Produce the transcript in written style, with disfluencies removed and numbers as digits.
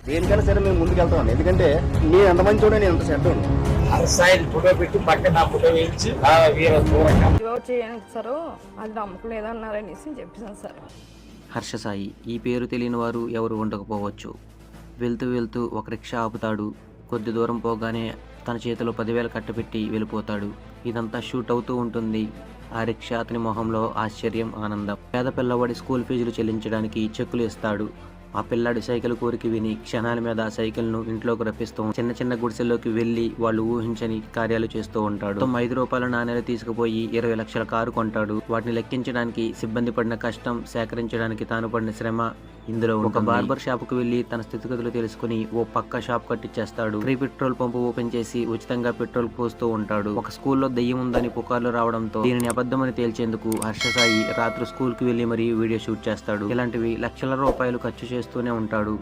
దేనికైనా సరే మేము ముందుకు వెళ్తామండి. ఎందుకంటే నేను ఎంత మంచి చూడండి, నేను ఎంత చెడ్డోడు. అరసాయిలు ఫోటో పెట్టి పక్కన ఫోటో వేయించి వీర దూరంగా చేయండి సార్, అది నమ్మకం లేదన్నారనేసి చెప్పేసాను సార్. హర్ష సాయి ఈ పేరు తెలియని వారు ఎవరు ఉండకపోవచ్చు. వెళ్తూ వెళ్తూ ఒక రిక్షా ఆపుతాడు. కొద్ది దూరం పోగానే తన చేతిలో 10,000 కట్టపెట్టి వెళ్ళిపోతాడు. ఇదంతా షూట్ అవుతూ ఉంటుంది. ఆ రిక్షా అతని మొహంలో ఆశ్చర్యం, ఆనందం. పేద పిల్లవాడి స్కూల్ ఫీజులు చెల్లించడానికి చెక్కులు ఇస్తాడు. ఆ పిల్లాడి సైకిల్ కోరిక విని క్షణాల మీద ఆ సైకిల్ను ఇంట్లోకి రప్పిస్తూ చిన్న చిన్న గుడిసెల్లోకి వెళ్ళి వాళ్ళు ఊహించని కార్యాలు చేస్తూ ఉంటాడు. 5 రూపాయల నాణేలు తీసుకుపోయి 20 లక్షల కారు కొంటాడు. వాటిని లెక్కించడానికి సిబ్బంది పడిన కష్టం, సేకరించడానికి తాను పడిన శ్రమ ఇందులో ఒక బార్బర్ షాప్ కు వెళ్లి తన స్థితిగతులు తెలుసుకుని ఓ పక్క షాప్ కట్టించేస్తాడు. ఫ్రీ పెట్రోల్ పంపు ఓపెన్ చేసి ఉచితంగా పెట్రోల్ పోస్తూ ఉంటాడు. ఒక స్కూల్లో దెయ్యం ఉందని పుకార్లు రావడంతో దీనిని అబద్ధమని తేల్చేందుకు హర్ష సాయి రాత్రి స్కూల్ కి వెళ్లి మరీ వీడియో షూట్ చేస్తాడు. ఇలాంటివి లక్షల రూపాయలు ఖర్చు చేస్తూనే ఉంటాడు.